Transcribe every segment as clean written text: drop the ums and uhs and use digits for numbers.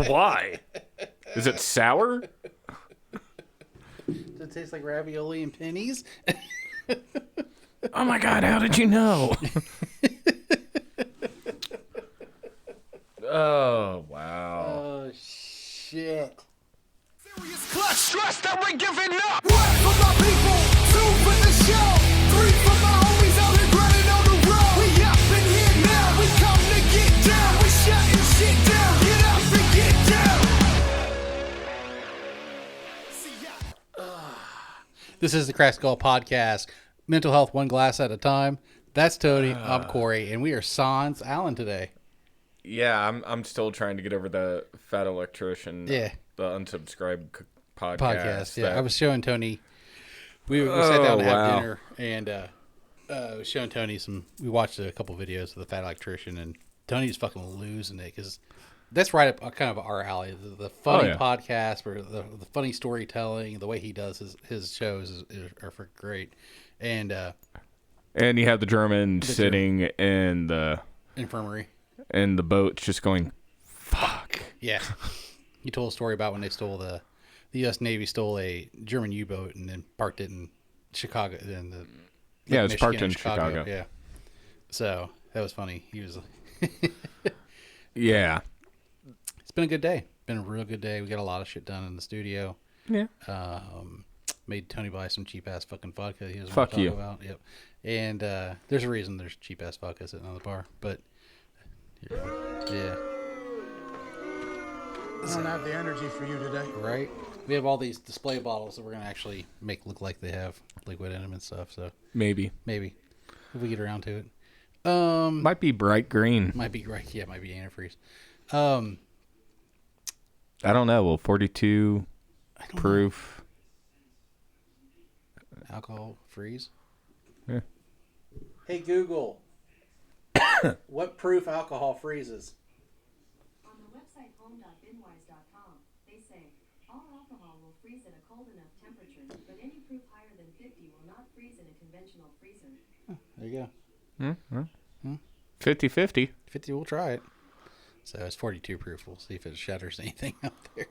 Why? Is it sour? Does it taste like ravioli and pennies? Oh my God, how did you know? Oh, wow. Oh, shit. Serious clutch, stress that we're giving up. One for my people, two for the show, three for my homies out here grinding on the road. We up in here now, we come to get down. We shutting shit down, get up and get down. This is the Crack Skull Podcast. Mental health one glass at a time. That's Tony. I'm Corey, and we are sans Alan today. Yeah, I'm still trying to get over the fat electrician. Yeah. The unsubscribed podcast. Yeah, I was showing Tony. We sat down to have dinner, and I was showing Tony some. We watched a couple videos of the fat electrician, and Tony's fucking losing it because that's right up kind of our alley. The funny podcast, or the funny storytelling, the way he does his shows are for great, and you have the German sitting in the infirmary, and the boat's just going, fuck. Yeah. He told a story about when they stole the U.S. Navy stole a German U-boat and then parked it in Chicago. It's parked in Chicago. Yeah. So that was funny. He was. Yeah. It's been a good day. Been a real good day. We got a lot of shit done in the studio. Yeah. Made Tony buy some cheap ass fucking vodka. He was Fuck you. about. Yep. And there's a reason there's cheap ass vodka sitting on the bar. But yeah. I don't have the energy for you today. Right? We have all these display bottles that we're going to actually make look like they have liquid in them and stuff. So Maybe. If we get around to it. Might be bright green. Might be right. Yeah, might be antifreeze. I don't know. Well, 42 proof. Alcohol freeze? Yeah. Hey, Google. What proof alcohol freezes? On the website home.binwise.com, they say, all alcohol will freeze at a cold enough temperature, but any proof higher than 50 will not freeze in a conventional freezer. There you go. 50-50. 50, we'll try it. So it's 42 proof. We'll see if it shatters anything out there.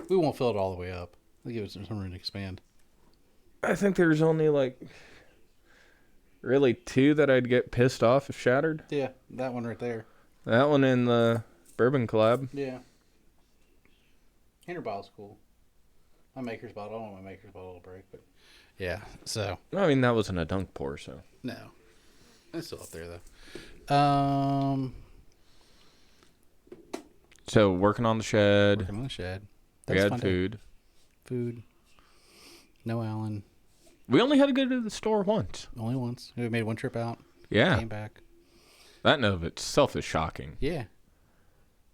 We won't fill it all the way up. We'll give it some room to expand. I think there's only really two that I'd get pissed off if shattered. Yeah, that one right there. That one in the bourbon collab. Yeah. Hanger bottle's cool. My maker's bottle. I don't want my maker's bottle to break, but yeah. So I mean, that wasn't a dunk pour, so no, it's still up there though. So working on the shed. Working on the shed. We had food. Food. No Alan. We only had to go to the store once. Only once. We made one trip out. Yeah. Came back. That in of itself is shocking. Yeah.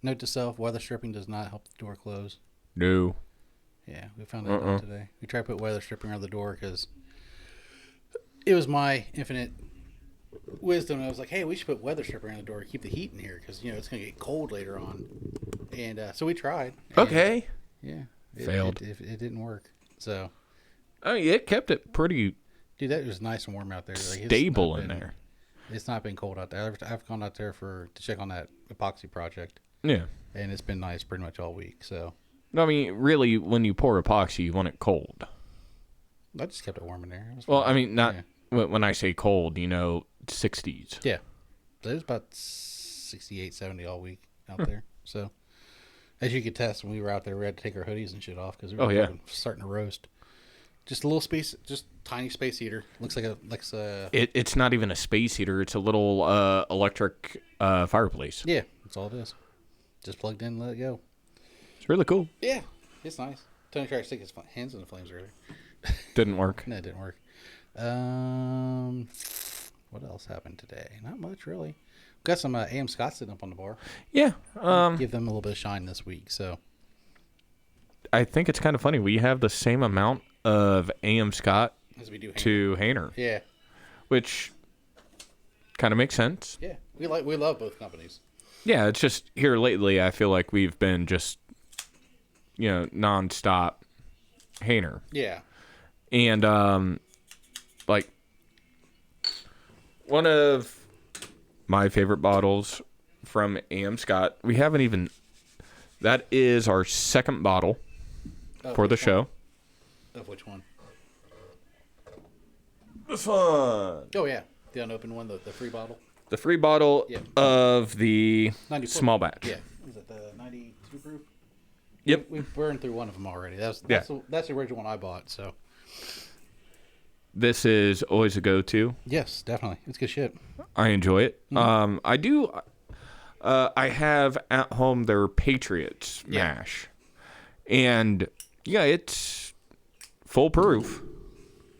Note to self: weather stripping does not help the door close. No. Yeah, we found that out today. We tried to put weather stripping on the door because it was my infinite wisdom. I was like, hey, we should put weather stripping on the door to keep the heat in here because, it's going to get cold later on. And so we tried. Okay. Yeah. Failed. It didn't work. So. Oh, yeah, it kept it pretty. Dude, that was nice and warm out there. Stable in there. It's not been cold out there. I've gone out there to check on that epoxy project. Yeah. And it's been nice pretty much all week. So. I mean, really, when you pour epoxy, you want it cold. I just kept it warm in there. Well, I mean, not when I say cold, 60s. Yeah. It was about 68, 70 all week out there. So, as you could test, when we were out there, we had to take our hoodies and shit off because we were starting to roast. Just a little space, just tiny space heater. Looks like a. It's not even a space heater. It's a little electric fireplace. Yeah, that's all it is. Just plugged in, let it go. It's really cool. Yeah, it's nice. Tony tried to stick his hands in the flames earlier. Didn't work. No, it didn't work. What else happened today? Not much, really. Got some AM Scott sitting up on the bar. Yeah. Give them a little bit of shine this week. So I think it's kind of funny. We have the same amount of AM Scott as we do to Hainer. Yeah. Which kind of makes sense. Yeah. We love both companies. Yeah, it's just here lately I feel like we've been just nonstop Hainer. Yeah. And one of my favorite bottles from AM Scott, we haven't even That is our second bottle for the show. Of which one? This one. Oh, yeah. The unopened one, the free bottle. The free bottle Yeah. of the 94. small batch. Yeah. Is it the 92 proof? Yep. We've burned through one of them already. That's the original one I bought, so. This is always a go-to. Yes, definitely. It's good shit. I enjoy it. I do. I have at home their Patriots mash, and yeah, it's full proof.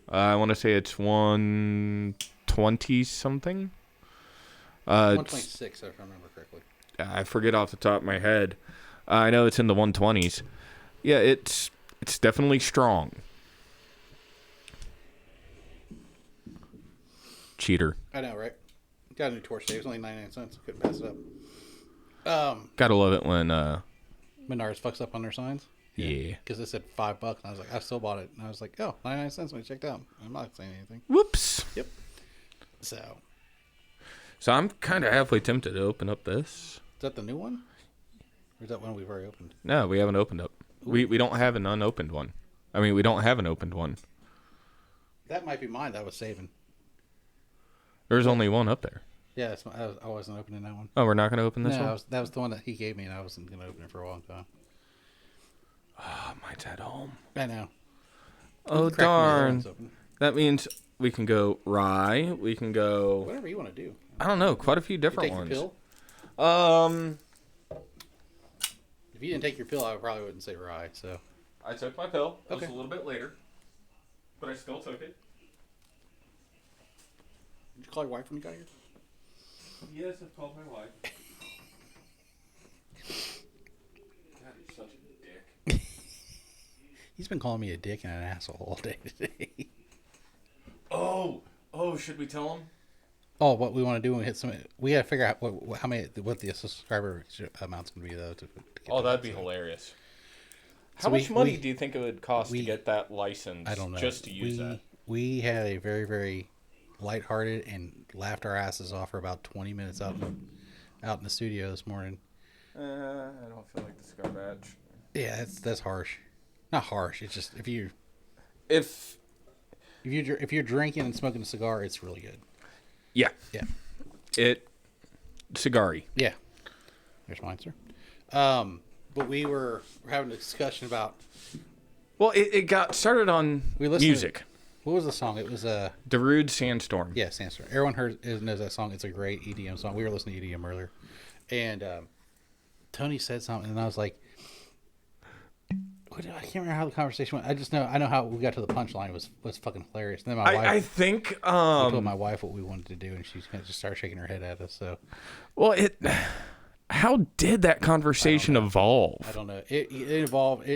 I want to say it's 120 something. 126, if I remember correctly. I forget off the top of my head. I know it's in the 120s. Yeah, it's definitely strong. Cheater. I know, right? Got a new torch today. It was only 99 cents. Couldn't pass it up. Gotta love it when Menards fucks up on their signs. yeah. Because it said $5, and I was like, I still bought it. And I was like, oh, 99 cents when I checked out. I'm not saying anything. Whoops. Yep. So, So I'm kind of halfway tempted to open up this. is that the new one? Or is that one we've already opened? No, we haven't opened up. We don't have an unopened one. I mean, we don't have an opened one. That might be mine that I was saving. There's only one up there. Yeah, I wasn't opening that one. Oh, we're not going to open this No, one? that was the one that he gave me, and I wasn't going to open it for a long time. Oh, mine's at home. I know. Oh, Crack one of the other darn. ones open. That means we can go rye. We can go, Whatever you want to do. I don't know, quite a few You different take ones. your pill? If you didn't take your pill, I probably wouldn't say rye. So I took my pill. It was Okay. a little bit later, but I still took it. did you call your wife when you got here? Yes, I've called my wife. God, you're such a dick. He's been calling me a dick and an asshole all day today. Oh, should we tell him? Oh, what we want to do when we hit some? We got to figure out what the subscriber amount's going to be though. To get Oh, to that'd that, be so. hilarious. So How much money do you think it would cost to get that license? I don't know. Just to use that. We had a very, very lighthearted and laughed our asses off for about 20 minutes out in the studio this morning. I don't feel like the cigar batch. Yeah, that's harsh. Not harsh. It's just if you're drinking and smoking a cigar, it's really good. Yeah. Yeah. Cigary. Yeah. There's mine, sir. But we're having a discussion about Well, it got started on We listened music. what was the song? It was Darude Sandstorm. yeah, Sandstorm. Everyone knows that song. It's a great EDM song. We were listening to EDM earlier, and Tony said something, and I was like, I can't remember how the conversation went. I know how we got to the punchline was fucking hilarious. And then my wife, I think I told my wife what we wanted to do, and she just started shaking her head at us. So well, how did that conversation evolve? I don't know. It evolved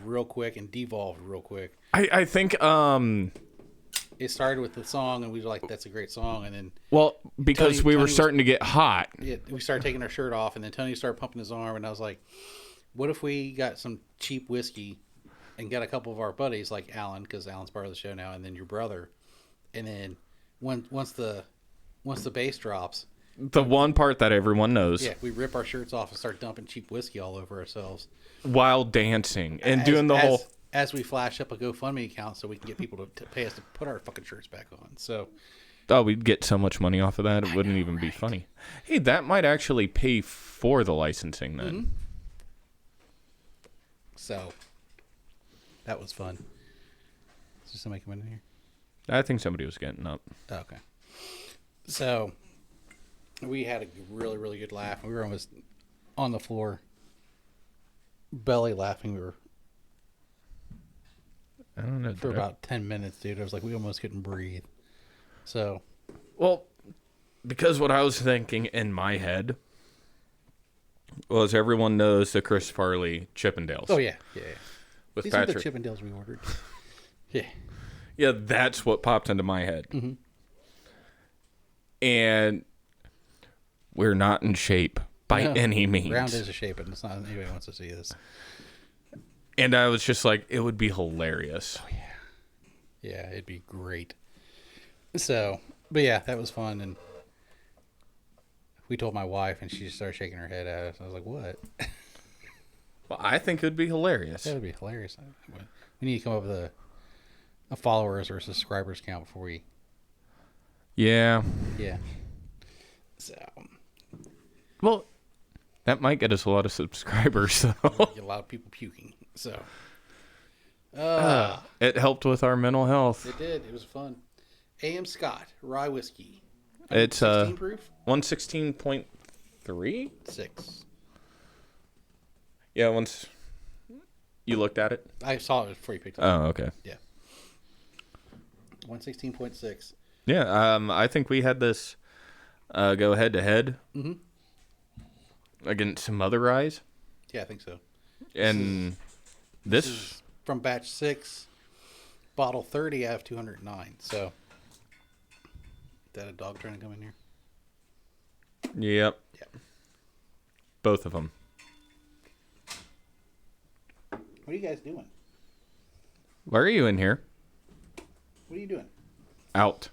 real quick and devolved real quick. I think It started with the song, and we were like, "That's a great song," and then well, because Tony we were was- starting to get hot. we started taking our shirt off, and then Tony started pumping his arm, and I was like, "What if we got some cheap whiskey and got a couple of our buddies, like Alan, because Alan's part of the show now, and then your brother, and then once the bass drops, The one part that everyone knows, yeah, we rip our shirts off and start dumping cheap whiskey all over ourselves, while dancing and doing the whole. as we flash up a GoFundMe account so we can get people to pay us to put our fucking shirts back on." So Oh, we'd get so much money off of that, it wouldn't even be funny. Hey, that might actually pay for the licensing then. Mm-hmm. So that was fun. Is there somebody coming in here? I think somebody was getting up. Oh, okay. So we had a really, really good laugh. We were almost on the floor, belly laughing. We were I don't know. for about 10 minutes, dude. I was like, we almost couldn't breathe. So Well, because what I was thinking in my head was everyone knows the Chris Farley Chippendales. oh yeah. With These Patrick. are the Chippendales we ordered. Yeah. Yeah, that's what popped into my head. Mm-hmm. And we're not in shape by No, any means. Round is a shape, and it's not anybody wants to see this. And I was just like, it would be hilarious. Yeah, it'd be great. So, but yeah, that was fun, and we told my wife, and she just started shaking her head at us. I was like, "What?" Well, I think it'd be hilarious. That would be hilarious. We need to come up with a followers or subscribers count before we. Yeah. Yeah. So. Well, that might get us a lot of subscribers. So. Get a lot of people puking. So. It helped with our mental health. It did. It was fun. A.M. Scott rye whiskey. It's 16 proof. 116.3. 6. Yeah, once you looked at it. I saw it before you picked it Oh, up. okay. Yeah. 116.6. Yeah, I think we had this go head to head against some other ryes, Yeah, I think so. and This is from batch 6, bottle 30 out of 209. So, is that a dog trying to come in here? Yep, Yeah. both of them. What are you guys doing? Why are you in here? What are you doing? Out.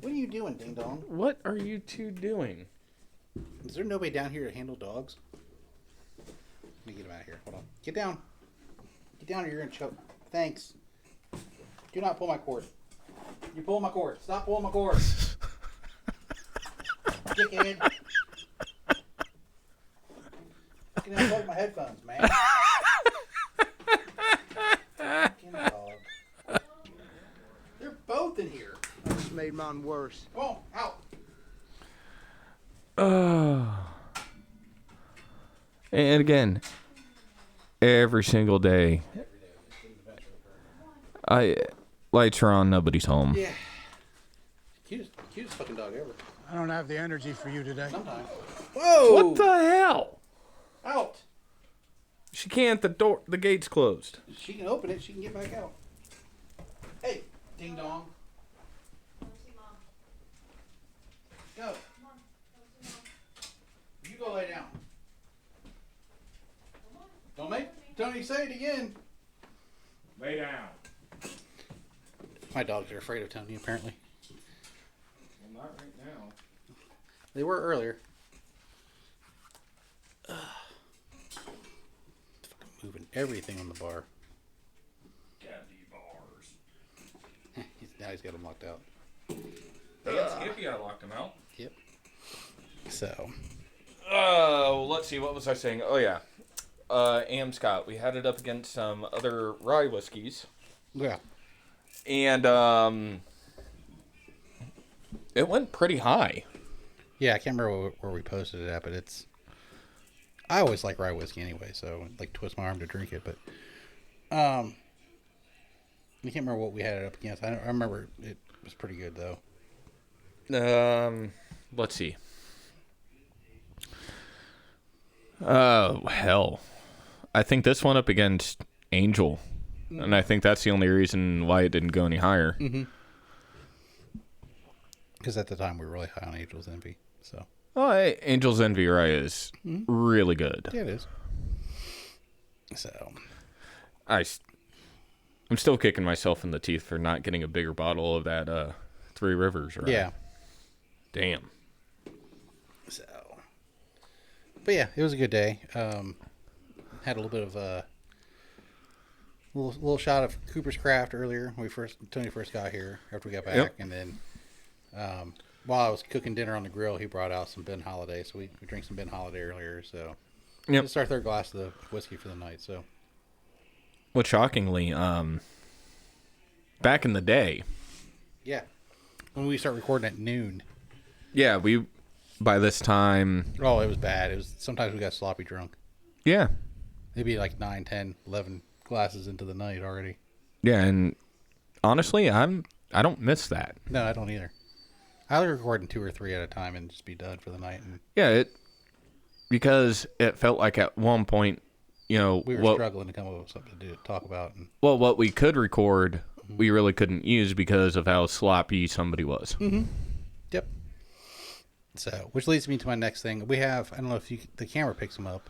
What are you doing, Ding Dong? What are you two doing? Is there nobody down here to handle dogs? Let me get him out of here. Hold on. Get down. Get down or you're going to choke. Thanks. Do not pull my cord. You're pulling my cord. Stop pulling my cord. Dickhead. Fucking unplug my headphones, man. Fucking dog. They're both in here. I just made mine worse. Come on, out. And again, every single day, lights are on, nobody's home. Yeah. Cutest fucking dog ever. I don't have the energy for you today. Sometimes. Whoa! What the hell? Out. She can't. The gate's closed. She can open it. She can get back out. Hey, ding dong. Go. You go lay down. Don't make Tony say it again. Lay down. My dogs are afraid of Tony, apparently. Well, not right now. They were earlier. Fucking moving everything on the bar. Candy bars. Now he's got them locked out. Skippy, I locked him out. Yep. So. Let's see. What was I saying? Oh, yeah. Am Scott. We had it up against some other rye whiskeys. Yeah. And it went pretty high. Yeah, I can't remember where we posted it at, but it's. I always like rye whiskey anyway, so I'd like twist my arm to drink it. But I can't remember what we had it up against. I remember it was pretty good though. Let's see. Oh, hell. I think this one up against Angel. And I think that's the only reason why it didn't go any higher. Because at the time we were really high on Angel's Envy. So. Oh, hey, Angel's Envy Rye is really good. Yeah, it is. So. I'm still kicking myself in the teeth for not getting a bigger bottle of that Three Rivers Rye. Yeah. Damn. So. But yeah, it was a good day. Had a little bit of a little shot of Cooper's Craft earlier when Tony first got here after we got back, and then while I was cooking dinner on the grill, he brought out some Ben Holiday, so we drank some Ben Holiday earlier. So this is our third glass of the whiskey for the night. So, What shockingly, back in the day, yeah, when we start recording at noon, yeah, we by this time, oh, it was bad. It was sometimes we got sloppy drunk. yeah, Maybe like 9, 10, 11 glasses into the night already. yeah, and honestly, I don't miss that. No, I don't either. I like recording 2 or 3 at a time and just be done for the night. And Yeah, because it felt like at one point, we were struggling to come up with something to talk about. And what we could record, we really couldn't use because of how sloppy somebody was. Yep. So, which leads me to my next thing. We have, I don't know if the camera picks them up,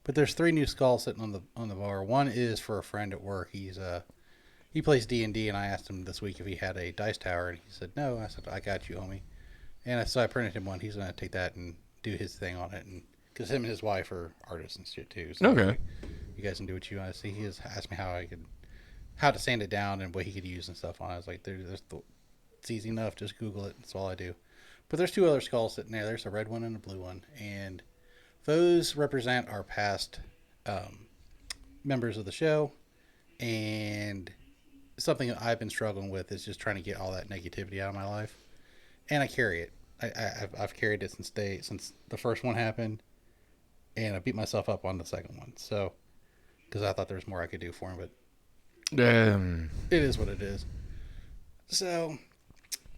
but there's 3 new skulls sitting on the bar. One is for a friend at work. He's he plays D&D, and I asked him this week if he had a dice tower, and he said no. I said, I got you, homie. And so I printed him one. He's going to take that and do his thing on it, and because him and his wife are artists and shit too. So Okay. like, you guys can do what you want to see. He has asked me how to sand it down and what he could use and stuff on it. I was like, it's easy enough. Just Google it. That's all I do. But there's 2 other skulls sitting there. There's a red one and a blue one, and those represent our past members of the show. And something that I've been struggling with is just trying to get all that negativity out of my life. And I carry it. I've carried it since the first one happened, and I beat myself up on the second one. So, because I thought there was more I could do for him, but it is what it is. So,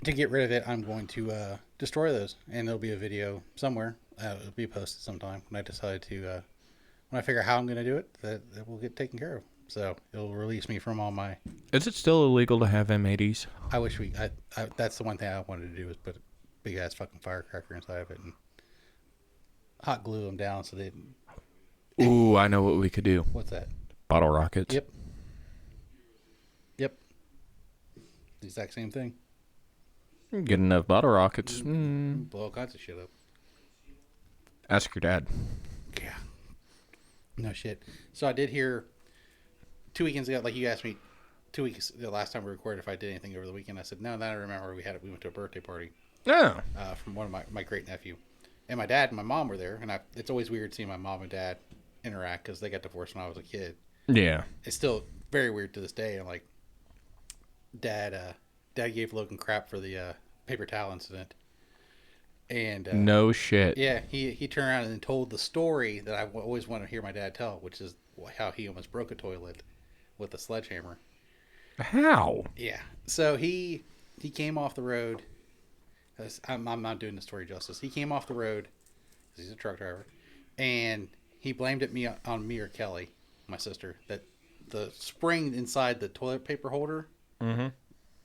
to get rid of it, I'm going to destroy those, and there'll be a video somewhere. It'll be posted sometime when I decide to, when I figure out how I'm going to do it, that will get taken care of. So it'll release me from all my. Is it still illegal to have M80s? I wish that's the one thing I wanted to do is put a big ass fucking firecracker inside of it and hot glue them down so they. Ooh, I know what we could do. What's that? Bottle rockets. Yep. The exact same thing. Get enough bottle rockets. Blow all kinds of shit up. Ask your dad. Yeah. No shit. So I did hear 2 weekends ago, like you asked me 2 weeks the last time we recorded if I did anything over the weekend. I said no. Then I remember we went to a birthday party. Yeah. From one of my great nephew, and my dad and my mom were there. And it's always weird seeing my mom and dad interact because they got divorced when I was a kid. Yeah. It's still very weird to this day. And like, dad gave Logan crap for the paper towel incident. And no shit. yeah, he turned around and told the story that I always wanted to hear my dad tell, which is how he almost broke a toilet with a sledgehammer. How? Yeah. So he came off the road. I'm not doing the story justice. He came off the road because he's a truck driver, and he blamed it on me or Kelly, my sister, that the spring inside the toilet paper holder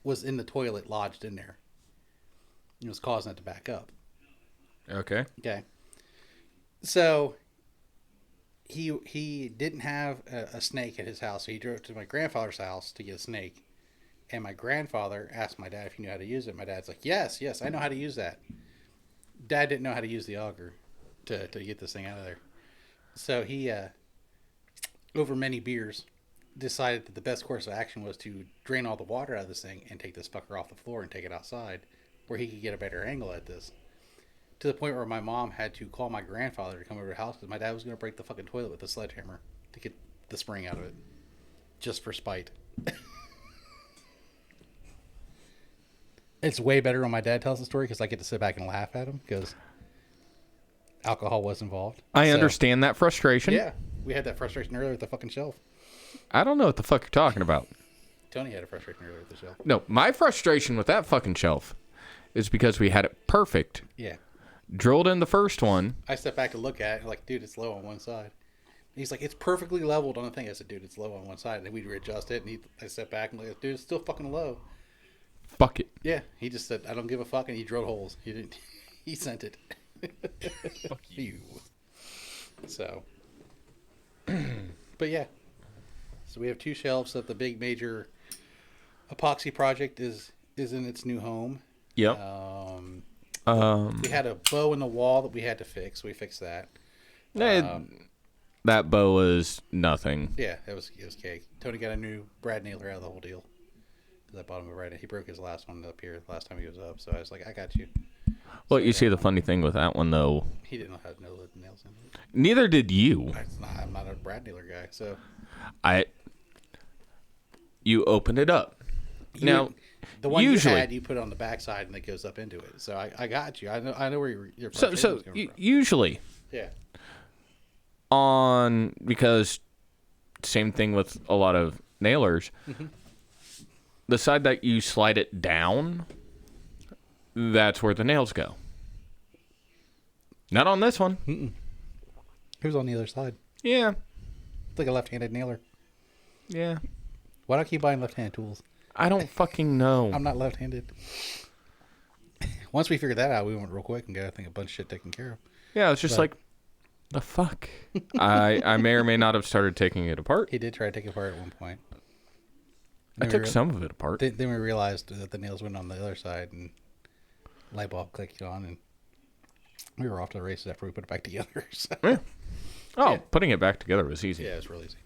was in the toilet, lodged in there. It was causing it to back up. Okay. Okay. So he didn't have a snake at his house, so he drove to my grandfather's house to get a snake. And my grandfather asked my dad if he knew how to use it. My dad's like, yes, I know how to use that. Dad didn't know how to use the auger to get this thing out of there. So he, over many beers, decided that the best course of action was to drain all the water out of this thing and take this fucker off the floor and take it outside where he could get a better angle at this. To the point where my mom had to call my grandfather to come over to the house because my dad was going to break the fucking toilet with a sledgehammer to get the spring out of it. Just for spite. It's way better when my dad tells the story because I get to sit back and laugh at him because alcohol was involved. I understand that frustration. Yeah. We had that frustration earlier with the fucking shelf. I don't know what the fuck you're talking about. Tony had a frustration earlier with the shelf. No, my frustration with that fucking shelf is because we had it perfect. Yeah. Drilled in the first one. I stepped back to look at it, like, dude, it's low on one side. He's like, it's perfectly leveled on the thing. I said, dude, it's low on one side. And then we'd readjust it, and I stepped back and like, dude, it's still fucking low. Fuck it. Yeah, he just said, I don't give a fuck, and he drilled holes. He didn't. He sent it. Fuck you. So, but yeah. So we have 2 shelves that the big major epoxy project is in its new home. Yep. We had a bow in the wall that we had to fix. We fixed that. That bow was nothing. Yeah, it was cake. Tony got a new brad nailer out of the whole deal. Because I bought him a right. He broke his last one up here last time he was up. So I was like, I got you. Well, you see the funny thing with that one, though. He didn't know how to nail the nails in it. Neither did you. I'm not a brad nailer guy. So you opened it up. Now, the one usually, you had, you put it on the backside and it goes up into it. So I got you. I know where your so coming from. Usually, Yeah. because same thing with a lot of nailers. The side that you slide it down, that's where the nails go. Not on this one. Who's on the other side? Yeah. It's like a left-handed nailer. Yeah. Why do I keep buying left-handed tools? I don't fucking know. I'm not left-handed. Once we figured that out, we went real quick and got, I think, a bunch of shit taken care of. Yeah, it's just like, the fuck? I may or may not have started taking it apart. He did try to take it apart at one point. I took some of it apart. Then we realized that the nails went on the other side, and light bulb clicked on, and we were off to the races after we put it back together. So. Yeah. Oh, Yeah. putting it back together was easy. Yeah, it's real easy.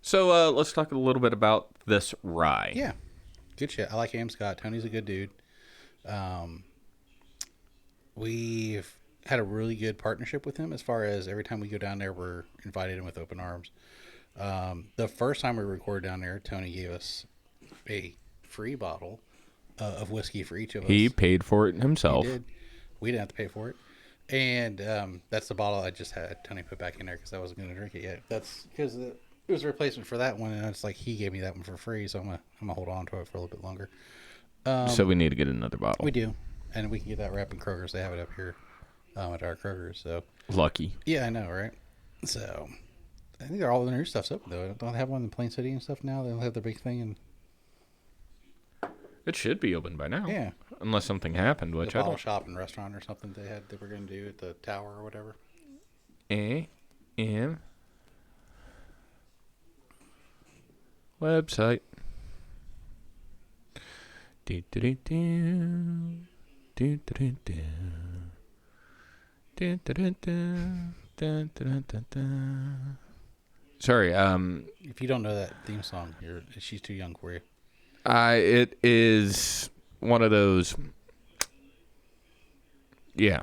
So let's talk a little bit about this rye. Yeah, good shit. I like Am Scott. Tony's a good dude. We've had a really good partnership with him as far as every time we go down there, we're invited in with open arms. The first time we recorded down there, Tony gave us a free bottle of whiskey for each of us. He paid for it himself. He did. We didn't have to pay for it. And that's the bottle I just had Tony put back in there because I wasn't going to drink it yet. That's because it was a replacement for that one, and it's like he gave me that one for free, so I'm gonna hold on to it for a little bit longer. So we need to get another bottle. We do, and we can get that wrap in Kroger's. They have it up here at our Kroger's. So Lucky. yeah, I know, right? So I think they're all the new stuff's open though. Don't they have one in Plain City and stuff now? They don't have their big thing and It should be open by now. yeah, Unless something happened, which the I bottle don't. shop and restaurant or something they were going to do at the tower or whatever. AM website. Sorry, If you don't know that theme song, she's too young for you. it is one of those. Yeah.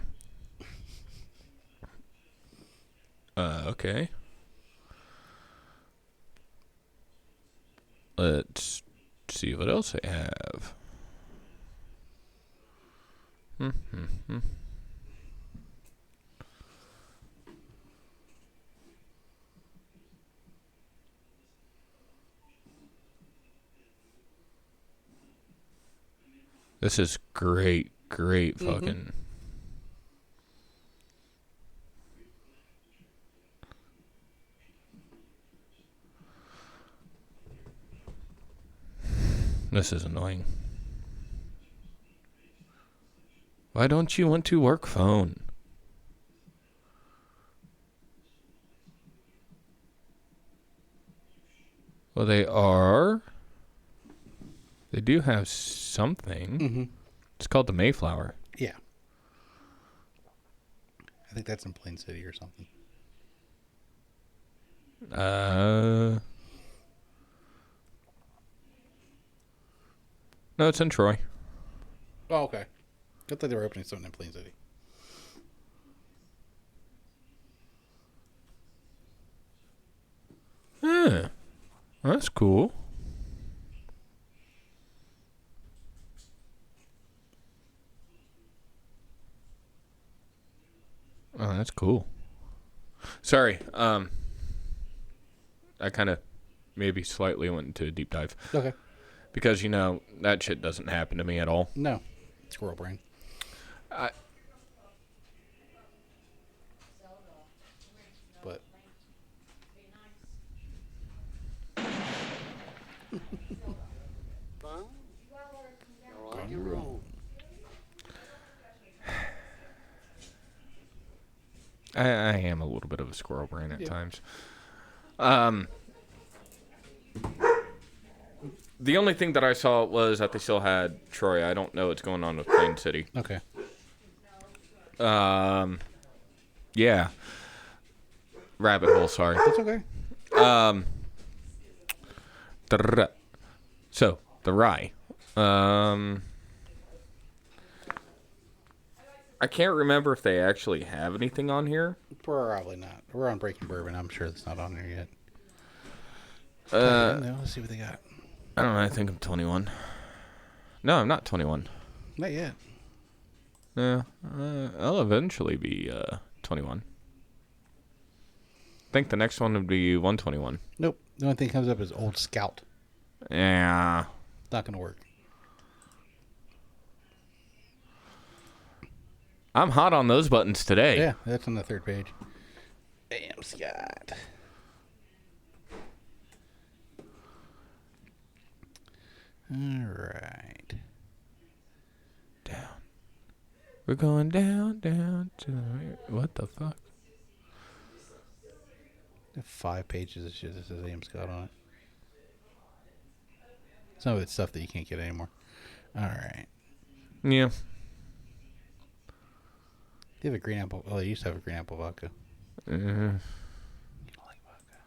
Okay. Let's see what else I have. This is great fucking. This is annoying. Why don't you want to work phone? Well, they do have something. Mm-hmm. It's called the Mayflower. Yeah. I think that's in Plain City or something. No, it's in Troy. Oh, okay. I thought they were opening something in Plain City. Yeah, that's cool. Oh, that's cool. Sorry, I kind of maybe slightly went into a deep dive. Okay. Because, that shit doesn't happen to me at all. No. Squirrel brain. But on your own. I am a little bit of a squirrel brain at times. The only thing that I saw was that they still had Troy. I don't know what's going on with Plain City. Okay. Yeah. Rabbit hole, sorry. That's okay. So, the rye. I can't remember if they actually have anything on here. Probably not. We're on Breaking Bourbon. I'm sure that's not on there yet. No, let's see what they got. I don't know. I think I'm 21. No, I'm not 21. Not yet. Yeah, I'll eventually be 21. I think the next one would be 121. Nope. The only thing that comes up is Old Scout. Yeah. Not going to work. I'm hot on those buttons today. Yeah, that's on the third page. Damn, Scott. All right. Down. We're going down to the... What the fuck? 5 pages of shit that says AM Scott on it. Some of it's stuff that you can't get anymore. All right. Yeah. Do you have a green apple? Oh, they used to have a green apple vodka. You don't like vodka.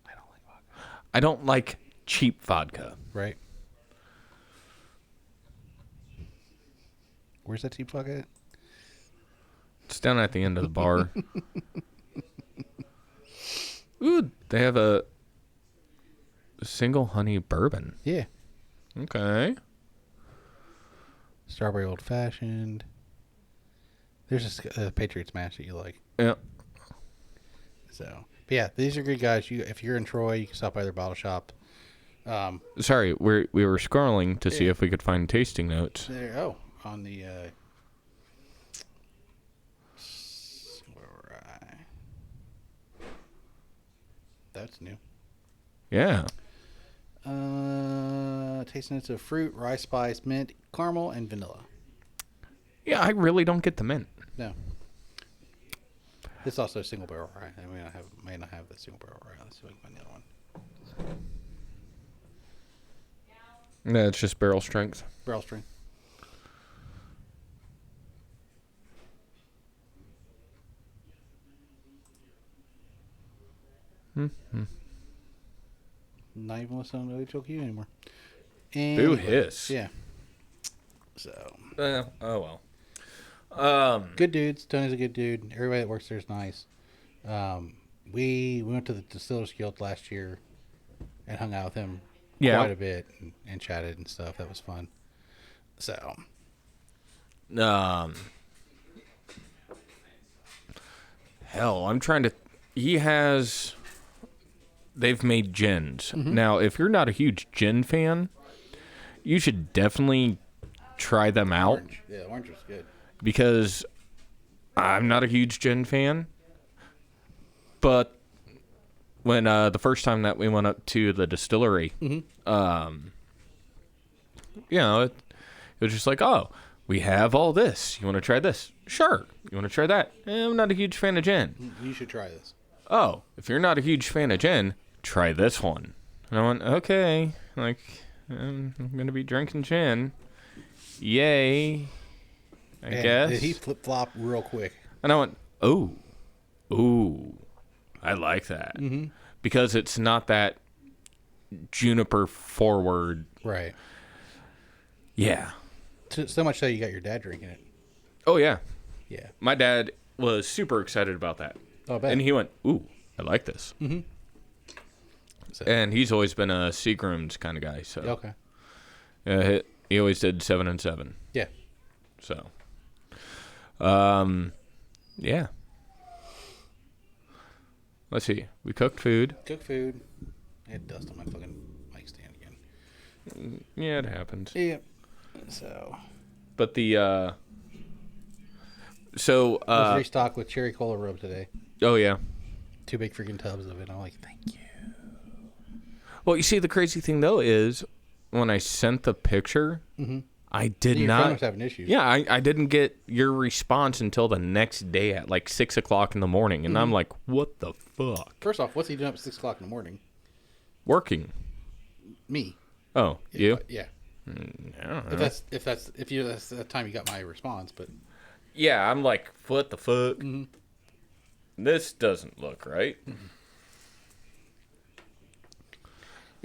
I don't like vodka. I don't like cheap vodka. Right. Where's that cheap vodka at? It's down at the end of the bar. Ooh, they have a single honey bourbon. Yeah. Okay. Strawberry old fashioned. There's a Patriot Smash that you like. Yeah. So, but yeah, these are good guys. If you're in Troy, you can stop by their bottle shop. Sorry, we were scrolling to see if we could find tasting notes. There. On the. Where were I? That's new. Yeah. Taste notes of fruit, rice spice, mint, caramel, and vanilla. Yeah, I really don't get the mint. No. It's also a single barrel rye. I may not have the single barrel rye. Let's see if we can find the other one. No, it's just barrel strength. Barrel strength. Not even listening to HLQ anymore. Boo hiss. Yeah. So. Oh well. Good dudes. Tony's a good dude. Everybody that works there is nice. We went to the Distillers Guild last year and hung out with him quite a bit and chatted and stuff. That was fun. So. Hell, I'm trying to. They've made gins. Mm-hmm. Now, if you're not a huge gin fan, you should definitely try them out. Orange. Yeah, orange was good. Because I'm not a huge gin fan. But when the first time that we went up to the distillery, it was just like, oh, we have all this. You want to try this? Sure. You want to try that? I'm not a huge fan of gin. You should try this. Oh, if you're not a huge fan of gin, try this one. And I went, okay, like, I'm going to be drinking gin. Yay, I guess. Did he flip-flop real quick? And I went, ooh, I like that. Mm-hmm. Because it's not that juniper forward. Right. Yeah. So much so you got your dad drinking it. Oh, yeah. Yeah. My dad was super excited about that. Oh, I bet. And he went, ooh, I like this. Mm-hmm. So. And he's always been a Seagram's kind of guy. So Okay. He always did 7 and 7. Yeah. So, yeah. Let's see. We cooked food. Cook food. I had dust on my fucking mic stand again. Yeah, it happens. Yeah. So. But the I was restocked with cherry cola rub today. Oh yeah. 2 big freaking tubs of it. I'm like, thank you. Well, you see, the crazy thing though is when I sent the picture, I did Your not. phone was having issues. Yeah, I didn't get your response until the next day at like 6 o'clock in the morning, and I'm like, what the fuck? First off, what's he doing up at 6 o'clock in the morning? Working. Me. Oh, you? Yeah. I don't know. If that's the time you got my response, but Yeah, I'm like, what the fuck? This doesn't look right.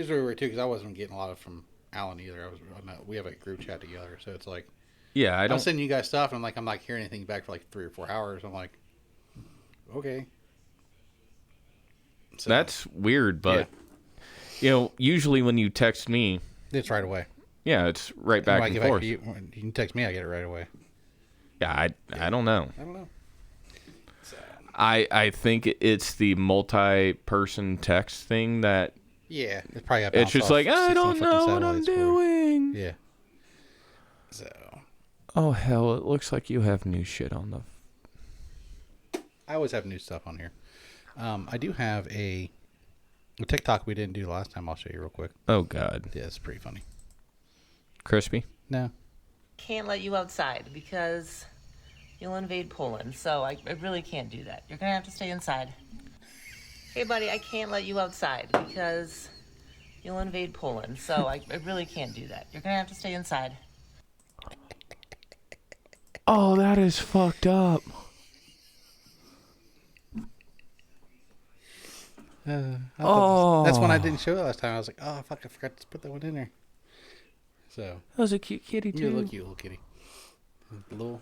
here's where we were too, because I wasn't getting a lot of from Alan either. We have a group chat together, so it's like, Yeah, I I'm don't. sending you guys stuff, and I'm not hearing anything back for like 3 or 4 hours. I'm like, okay. So, That's weird, but usually when you text me, it's right away. yeah, it's right back and forth. You can text me, I get it right away. Yeah, I don't know. I don't know. So, I think it's the multi-person text thing that yeah, it's probably got it's just bounced like, off I 16 don't fucking know what I'm satellites for it. doing. Yeah. So, Oh, hell, it looks like you have new shit on the... I always have new stuff on here. I do have a TikTok we didn't do last time. I'll show you real quick. Oh, God. Yeah, it's pretty funny. Crispy? No. Can't let you outside because you'll invade Poland. So I really can't do that. You're going to have to stay inside. hey, buddy, I can't let you outside because you'll invade Poland. So I really can't do that. You're going to have to stay inside. Oh, that is fucked up. That's one I didn't show last time. I was like, oh, fuck, I forgot to put that one in there. So, That was a cute kitty, you too. look cute, little kitty. Little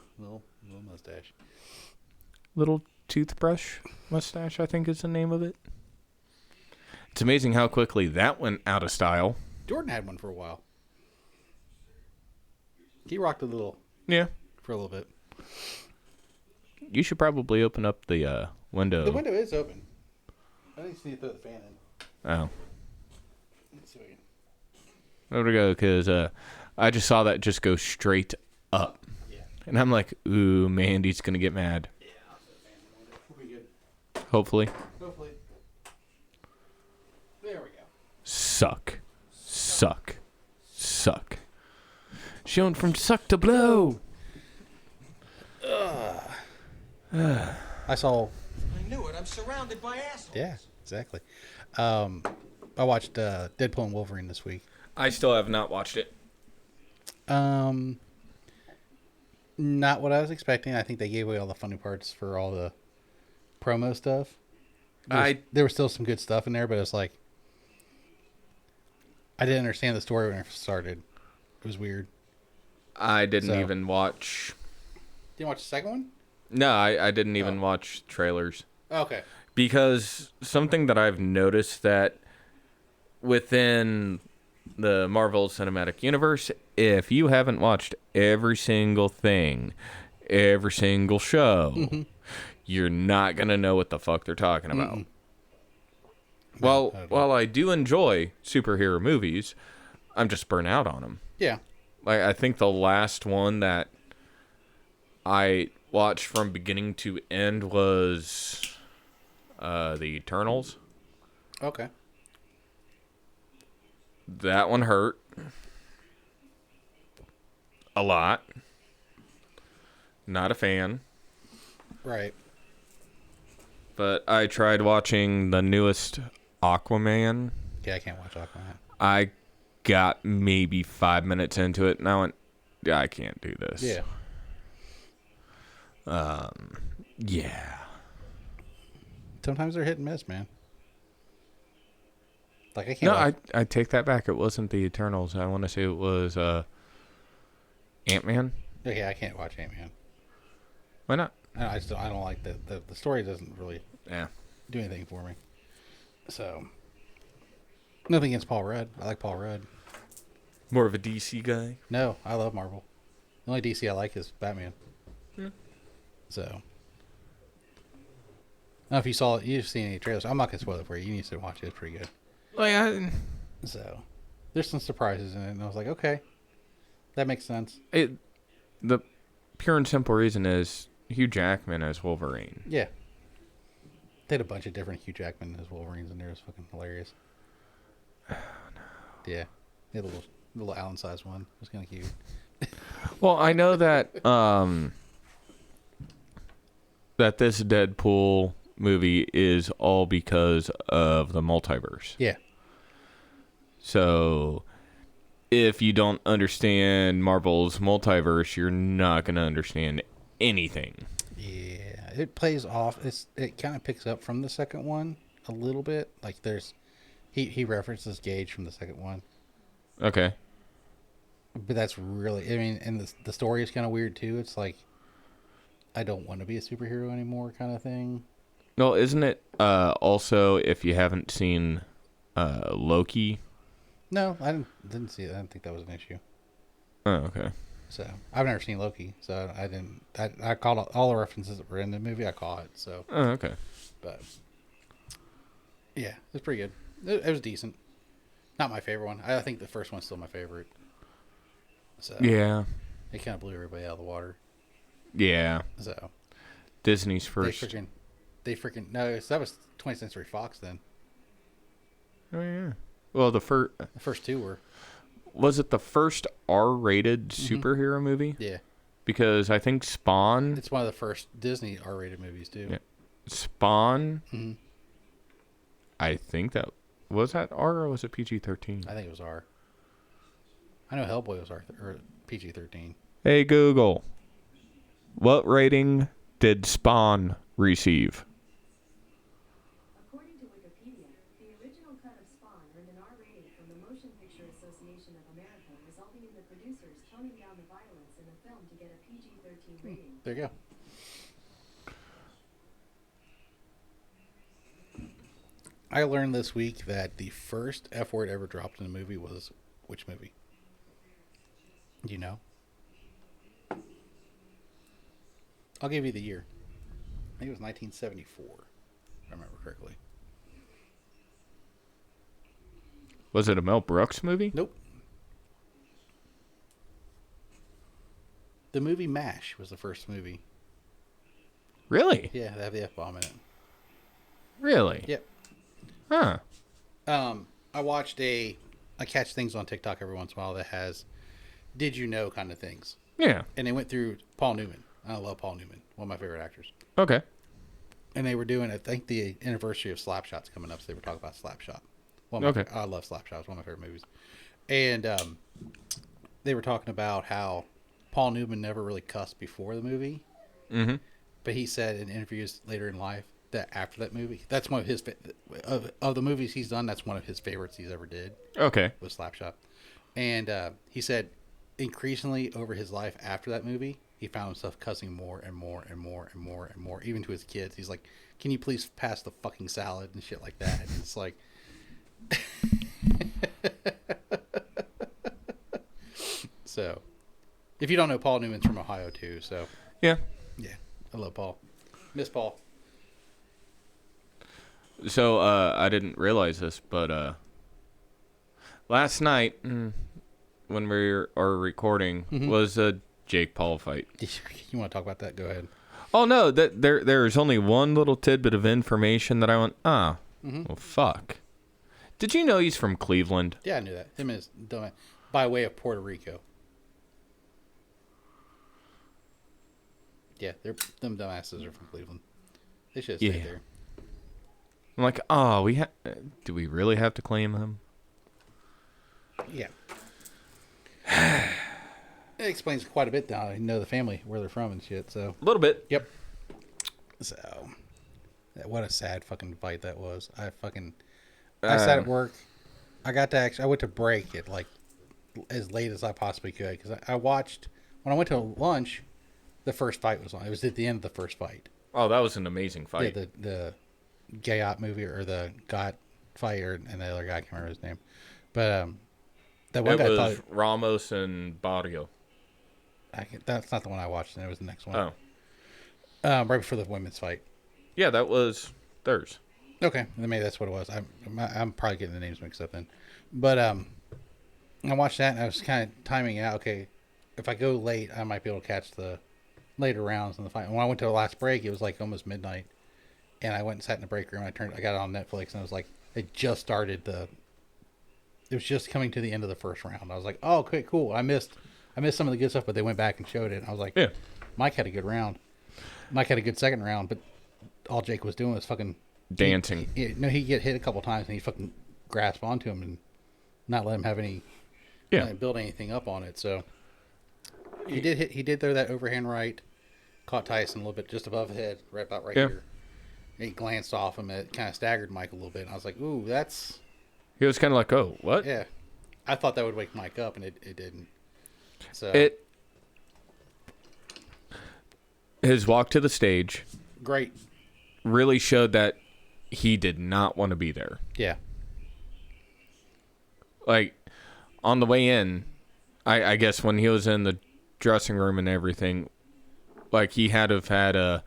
mustache. Little toothbrush mustache, I think is the name of it. It's amazing how quickly that went out of style. Jordan had one for a while. He rocked a little Yeah. for a little bit. You should probably open up the window. The window is open. I think you need to throw the fan in. Oh. Let's see if we can. There we go, because I just saw that just go straight up. Yeah. And I'm like, ooh, Mandy's going to get mad. Yeah, I'll throw the fan in the window. We'll be good. Hopefully. Hopefully. There we go. Suck. Shown from suck to blow. I saw. I knew it. I'm surrounded by assholes. Yeah, exactly. I watched Deadpool and Wolverine this week. I still have not watched it. Not what I was expecting. I think they gave away all the funny parts for all the promo stuff. There was still some good stuff in there, but it's like I didn't understand the story when it started. It was weird. I didn't So- even watch. Did you watch the second one? No, I didn't even watch trailers. Okay. Because something that I've noticed that within the Marvel Cinematic Universe, if you haven't watched every single thing, every single show, you're not going to know what the fuck they're talking about. While I do enjoy superhero movies, I'm just burnt out on them. Yeah. Like, I think the last one that I watched from beginning to end was the Eternals. Okay. That one hurt a lot. Not a fan. Right. But I tried watching the newest Aquaman. Yeah, I can't watch Aquaman. I got maybe 5 minutes into it, and I went, I can't do this. Yeah. Yeah. Sometimes they're hit and miss, man. Like I can't. No, watch- I take that back. It wasn't the Eternals. I want to say it was Ant-Man. Okay, I can't watch Ant-Man. Why not? I don't like the story. Doesn't really Yeah. do anything for me. So nothing against Paul Rudd. I like Paul Rudd. More of a DC guy. No, I love Marvel. The only DC I like is Batman. Yeah. So, I don't know if you've seen any trailers. I'm not gonna spoil it for you. You need to watch it. It's pretty good. Like So, there's some surprises in it, and I was like, okay, that makes sense. the pure and simple reason is Hugh Jackman as Wolverine. Yeah. They had a bunch of different Hugh Jackman as Wolverines in there. It was fucking hilarious. Oh, no. Yeah. They had a little Allen-sized one. It was kind of cute. Well, I know that that this Deadpool movie is all because of the multiverse. Yeah. So if you don't understand Marvel's multiverse, you're not going to understand anything. Yeah. It plays off. It kind of picks up from the second one a little bit. Like he references Gage from the second one. Okay. But that's really, I mean, and the story is kind of weird too. It's like, I don't want to be a superhero anymore kind of thing. No, isn't it also, if you haven't seen Loki? No, I didn't see it. I didn't think that was an issue. Oh, okay. So I've never seen Loki, so I didn't. I caught all the references that were in the movie. I caught it. So, Oh, okay. but yeah, it was pretty good. It was decent. Not my favorite one. I think the first one's still my favorite. So Yeah. it kind of blew everybody out of the water. Yeah. So Disney's first. they freaking no. So that was 20th Century Fox then. Oh, yeah. Well, the first. The first two were. Was it the first R-rated superhero movie? Yeah. Because I think Spawn. It's one of the first Disney R-rated movies too. Yeah. Spawn I think that was that R or was it PG-13? I think it was R. I know Hellboy was R or PG-13. Hey Google, what rating did Spawn receive? According to Wikipedia, the original cut of Spawn earned an R rating from the Motion Picture Association of America, resulting in the producers toning down the violence in the film to get a PG-13 rating. There you go. I learned this week that the first F word ever dropped in a movie was which movie? Do you know? I'll give you the year. I think it was 1974, if I remember correctly. Was it a Mel Brooks movie? Nope. The movie MASH was the first movie. Really? Yeah, they have the F-bomb in it. Really? Yep. Huh. I watched I catch things on TikTok every once in a while that has did you know kind of things. Yeah. And they went through Paul Newman. I love Paul Newman, one of my favorite actors. Okay. And they were doing, I think, the anniversary of Slapshot's coming up, so they were talking about Slapshot. Okay. I love Slapshot. It's one of my favorite movies. And they were talking about how Paul Newman never really cussed before the movie. Mm-hmm. But he said in interviews later in life that after that movie, that's one of his, of the movies he's done, that's one of his favorites he's ever did. Okay. Was Slapshot. And he said increasingly over his life after that movie, he found himself cussing more and more and more and more and more, even to his kids. He's like, can you please pass the fucking salad and shit like that? And it's like... So, if you don't know, Paul Newman's from Ohio, too, so... Yeah. Yeah, I love Paul. Miss Paul. So, I didn't realize this, but last night, when we are recording, was a Jake Paul fight. You want to talk about that? Go ahead. Oh, no, there's only one little tidbit of information that I went, well, fuck. Did you know he's from Cleveland? Yeah, I knew that. Him and his dumb by way of Puerto Rico. Yeah, them dumbasses are from Cleveland. They should have stayed there. I'm like, do we really have to claim him? Yeah. It explains quite a bit now. I know the family, where they're from and shit, so. A little bit. Yep. So, what a sad fucking fight that was. I sat at work. I went to break at like as late as I possibly could because I watched, when I went to lunch, the first fight was on. It was at the end of the first fight. Oh, that was an amazing fight. Yeah, the Gayot movie or the Got fight and the other guy, I can't remember his name. But that one guy was Ramos and Barrio. That's not the one I watched. And it was the next one. Oh. Right before the women's fight. Yeah, that was theirs. Okay, then maybe that's what it was. I'm probably getting the names mixed up then. But I watched that and I was kind of timing it out. Okay, if I go late, I might be able to catch the later rounds in the fight. And when I went to the last break, it was like almost midnight, and I went and sat in the break room. I got it on Netflix, and I was like, it just started it was just coming to the end of the first round. I was like, oh, okay, cool. I missed some of the good stuff, but they went back and showed it. And I was like, yeah, Mike had a good round. Mike had a good second round, but all Jake was doing was fucking dancing. He'd get hit a couple times, and he fucking grasp onto him and not let him have any, build anything up on it. So he did throw that overhand right, caught Tyson a little bit just above the head, right about right here. And he glanced off him. It kind of staggered Mike a little bit. And I was like, ooh, that's... He was kind of like, oh, what? Yeah. I thought that would wake Mike up, and it didn't. So his walk to the stage... Great. Really showed that he did not want to be there. Yeah. Like, on the way in, I guess when he was in the dressing room and everything, like, he had to have had a,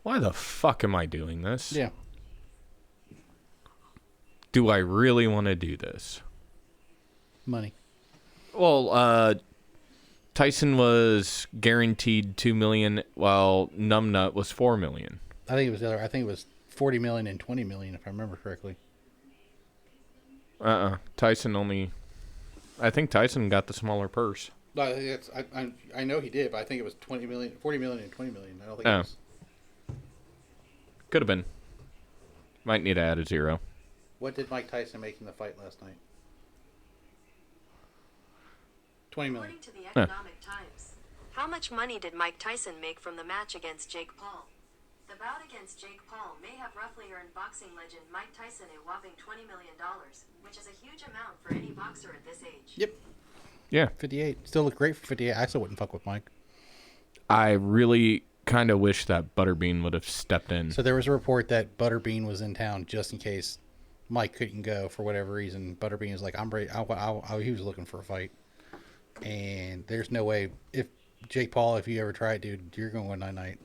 why the fuck am I doing this? Yeah. Do I really want to do this? Money. Well, Tyson was guaranteed $2 million, while Numbnut was $4 million. I think it was $40 million and $20 million, if I remember correctly. Tyson I think Tyson got the smaller purse. I know he did, but I think it was $40 million and $20 million. I don't think it was. Could have been. Might need to add a zero. What did Mike Tyson make in the fight last night? 20 million. According to the Economic Times, how much money did Mike Tyson make from the match against Jake Paul? The bout against Jake Paul may have roughly earned boxing legend Mike Tyson a whopping $20 million, which is a huge amount for any boxer at this age. Yep. Yeah. 58. Still look great for 58. I still wouldn't fuck with Mike. I really kind of wish that Butterbean would have stepped in. So there was a report that Butterbean was in town just in case Mike couldn't go for whatever reason. Butterbean was like, I'm ready. He was looking for a fight. And there's no way. If Jake Paul, if you ever try it, dude, you're going to win night.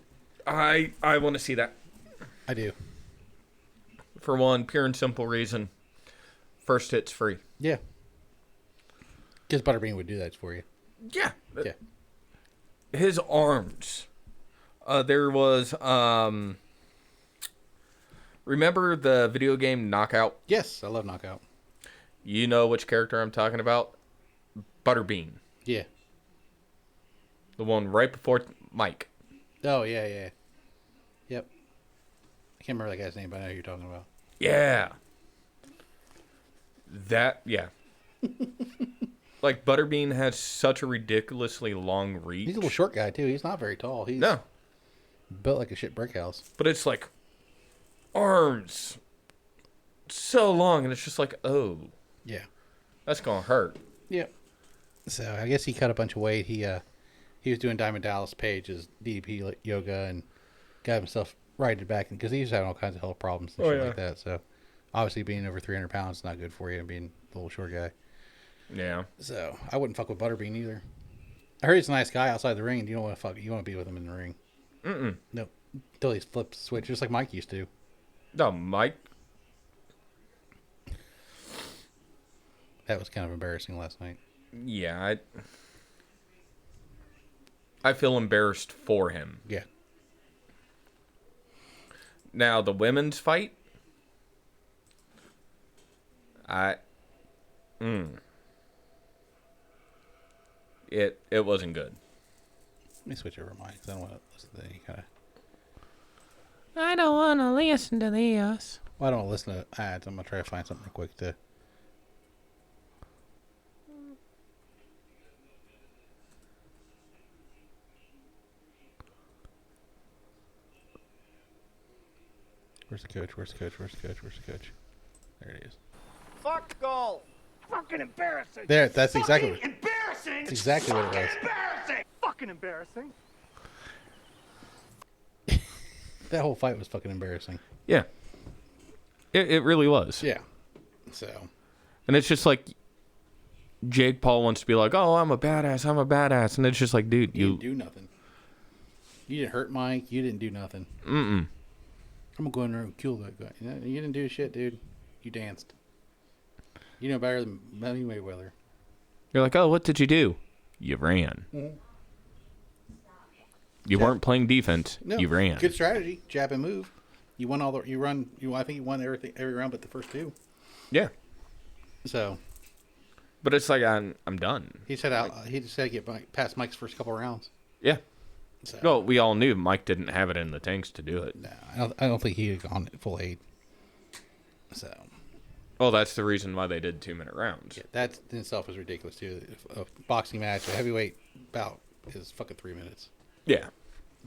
I want to see that. I do. For one, pure and simple reason. First hit's free. Yeah. Because Butterbean would do that for you. Yeah. Yeah. His arms. There was, remember the video game Knockout? Yes, I love Knockout. You know which character I'm talking about? Butterbean. Yeah. The one right before Mike. Oh, yeah. Yep. I can't remember that guy's name, but I know who you're talking about. Yeah. Yeah. Like, Butterbean has such a ridiculously long reach. He's a little short guy, too. He's not very tall. He's No. built like a shit brick house. But it's like arms so long, and it's just like, oh, Yeah. that's going to hurt. Yep. So I guess he cut a bunch of weight. He was doing Diamond Dallas Page's DDP yoga and got himself righted back because he was having all kinds of health problems and shit like that. So obviously being over 300 pounds is not good for you and being a little short guy. Yeah. So I wouldn't fuck with Butterbean either. I heard he's a nice guy outside the ring. And you don't want to fuck. You want to be with him in the ring. Mm-mm. Nope. Until he flips the switch, just like Mike used to. No, Mike. That was kind of embarrassing last night. Yeah, I feel embarrassed for him. Yeah. Now, the women's fight, it wasn't good. Let me switch over mine because I don't want to listen to any kind of. I don't want to listen to this. Well, I don't want to listen to ads. I'm gonna try to find something quick to. Where's the coach? Where's the coach? Where's the coach? Where's the coach? There it is. Fuck golf. Fucking embarrassing. There, that's exactly what. Embarrassing. That's exactly what it was. Embarrassing. Fucking embarrassing. That whole fight was fucking embarrassing. Yeah. It really was. Yeah. So. And it's just like Jake Paul wants to be like, oh, I'm a badass. And it's just like, dude, You didn't do nothing. You didn't hurt Mike. You didn't do nothing. Mm-mm. I'm gonna go in there and kill that guy. You didn't do shit, dude. You danced. You know better than Money Mayweather. You're like, oh, what did you do? You ran. Mm-hmm. You weren't playing defense. No, You ran. Good strategy. Jab and move. You won all the. You run. I think you won every round but the first two. Yeah. So. But it's like I'm done. He said he just had to get past Mike's first couple rounds. Yeah. So. No, we all knew Mike didn't have it in the tanks to do it. No, I don't think he had gone at full 8. So. Well, that's the reason why they did 2-minute rounds. Yeah, that in itself is ridiculous too. A boxing match, a heavyweight bout is fucking 3 minutes. Yeah.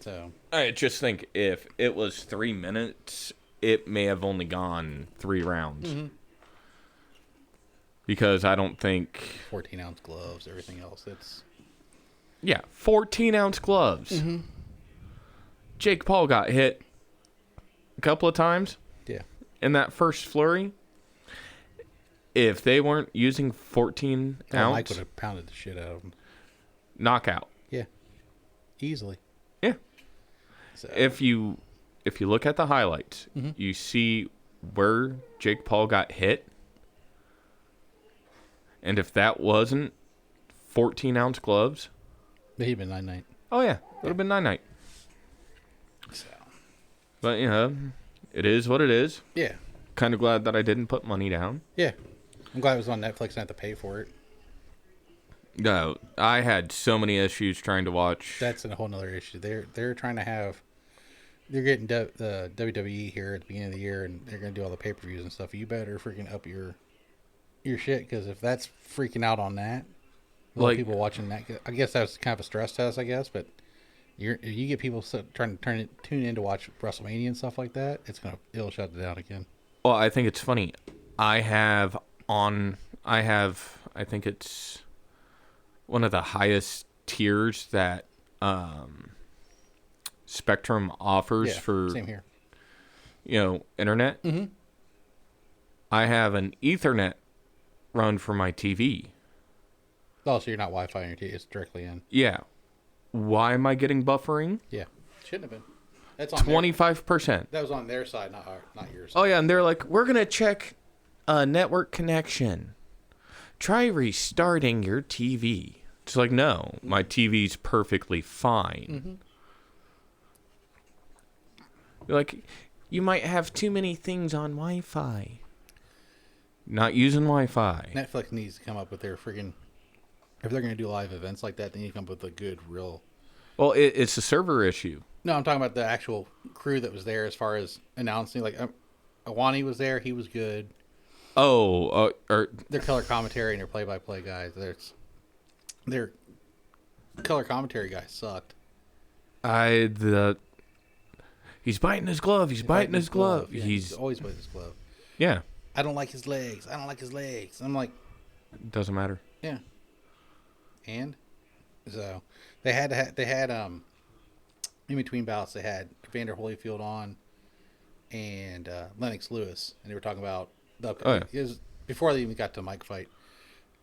So. I just think if it was 3 minutes, it may have only gone 3 rounds. Mm-hmm. Because I don't think 14-ounce gloves, everything else. It's. Yeah, 14-ounce gloves. Mm-hmm. Jake Paul got hit a couple of times. Yeah. In that first flurry. If they weren't using 14 ounce, Mike would have pounded the shit out of him. Knockout. Yeah. Easily. Yeah. So. If you look at the highlights, you see where Jake Paul got hit. And if that wasn't 14-ounce gloves, But he'd been 9-9. oh yeah, it would have been 9-9. So. But it is what it is. Yeah. Kind of glad that I didn't put money down. Yeah. I'm glad it was on Netflix and I had to pay for it. No, I had so many issues trying to watch. That's a whole nother issue. They're trying to have they're getting the WWE here at the beginning of the year, and they're gonna do all the pay-per-views and stuff. You better freaking up your shit, because if that's freaking out on that, a lot of people watching that. I guess that's kind of a stress test, I guess. But if you get people trying to tune in to watch WrestleMania and stuff like that, it'll shut it down again. Well, I think it's funny. I think it's one of the highest tiers that Spectrum offers for same here. Internet. Mm-hmm. I have an Ethernet run for my TV. Oh, so you're not Wi-Fi on your TV; it's directly in. Yeah. Why am I getting buffering? Yeah, shouldn't have been. That's on 25%. That was on their side, not yours. Oh yeah, and they're like, we're gonna check a network connection. Try restarting your TV. It's like, no, my TV's perfectly fine. Mm-hmm. You're like, you might have too many things on Wi-Fi. Not using Wi-Fi. Netflix needs to come up with their freaking. If they're going to do live events like that, they need to come up with a good, real. Well, it's a server issue. No, I'm talking about the actual crew that was there as far as announcing. Like, Awani was there; he was good. Oh, Their color commentary and their play-by-play guys. Their color commentary guys sucked. He's biting his glove. He's biting his glove. Yeah, he's always biting his glove. Yeah. I don't like his legs. I don't like his legs. I'm like, Doesn't matter. yeah. And so they had in between bouts they had Evander Holyfield on and Lennox Lewis, and they were talking about it was before they even got to the mic fight,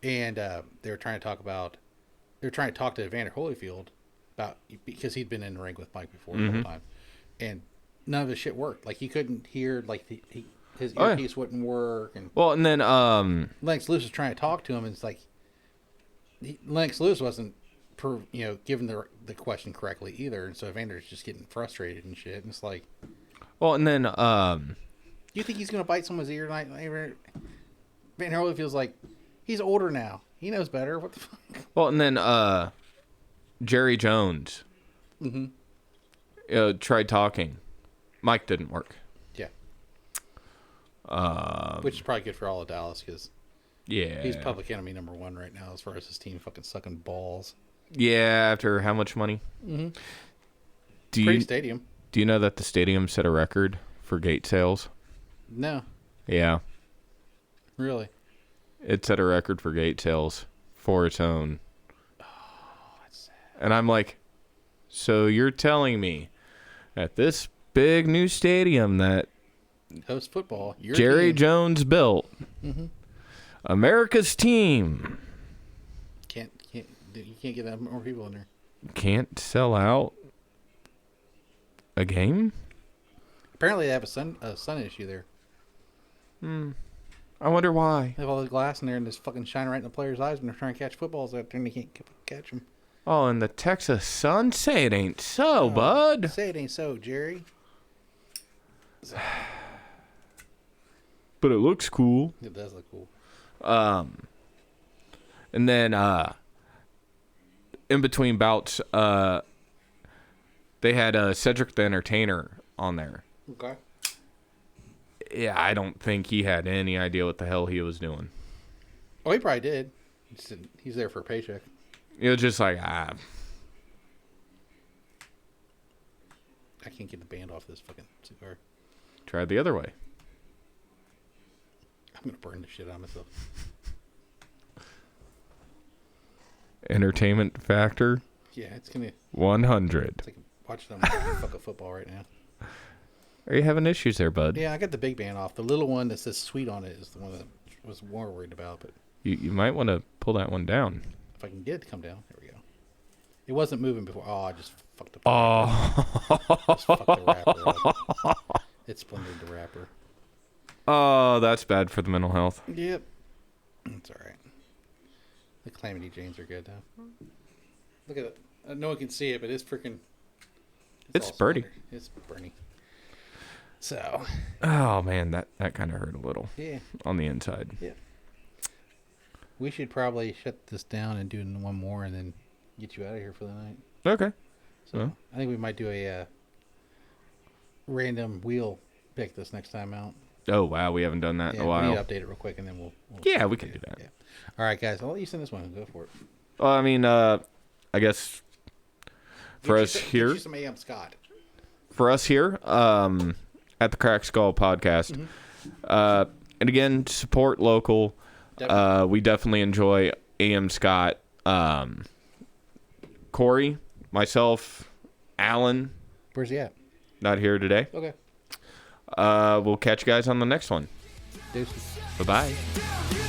and they were trying to talk to Evander Holyfield about, because he'd been in the ring with Mike before the whole time, and none of his shit worked. Like, he couldn't hear, like his earpiece wouldn't work, and and then Lennox Lewis was trying to talk to him, and it's like Lennox Lewis wasn't given the question correctly either, and so Evander's just getting frustrated and shit, and it's like, and then you think he's gonna bite someone's ear tonight? Evander Holyfield's like, he's older now, he knows better. What the fuck? Well, and then Jerry Jones tried talking. Mic didn't work. Yeah. Which is probably good for all of Dallas, because he's public enemy number one right now as far as his team fucking sucking balls. Yeah, after how much money? Mm-hmm. Pretty stadium. Do you know that the stadium set a record for gate sales? No. Yeah. Really? It set a record for gate sales for its own. Oh, that's sad. And I'm like, so you're telling me at this big new stadium that host football, Jerry Jones built, America's team, you can't get that more people in there. Can't sell out a game? Apparently they have a sun issue there. I wonder why. They have all the glass in there and it's fucking shining right in the players' eyes when they're trying to catch footballs out there and they can't catch them. Oh, and the Texas Sun? Say it ain't so, bud. Say it ain't so, Jerry. But it looks cool. It does look cool. And then in between bouts, they had Cedric the Entertainer on there. Okay. Yeah, I don't think he had any idea what the hell he was doing. Oh, he probably did. He's there for a paycheck. It was just like, I can't get the band off this fucking cigar. Try the other way. I'm going to burn the shit out of myself. Entertainment factor? Yeah, it's going to... 100. It's like watching them fuck a football right now. Are you having issues there, bud? Yeah, I got the big band off. The little one that says sweet on it is the one that I was more worried about. But You might want to pull that one down. if I can get it to come down, there we go. It wasn't moving before. Oh, I just fucked up. Just fucked the wrapper up. It splintered the wrapper. Oh, that's bad for the mental health. Yep. It's all right. The Calamity Janes are good, though. Look at it. No one can see it, but it's freaking... It's all Birdie. splintered. It's Bernie. So... Oh, man, that kind of hurt a little. Yeah. On the inside. Yeah. We should probably shut this down and do one more and then get you out of here for the night. Okay. So I think we might do a random wheel pick this next time out. Oh, wow. We haven't done that in a We while. need to update it real quick, and then we'll Yeah, we can do that. Yeah. All right, guys. I'll let you send this one. Go for it. Well, I mean, I guess for us here, Get you some AM Scott. At the Crack Skull podcast, and again, support local. Definitely. We definitely enjoy AM Scott. Corey, myself, Alan, Where's he at? not here today. Okay. We'll catch you guys on the next one. Deuces. Bye-bye. Down,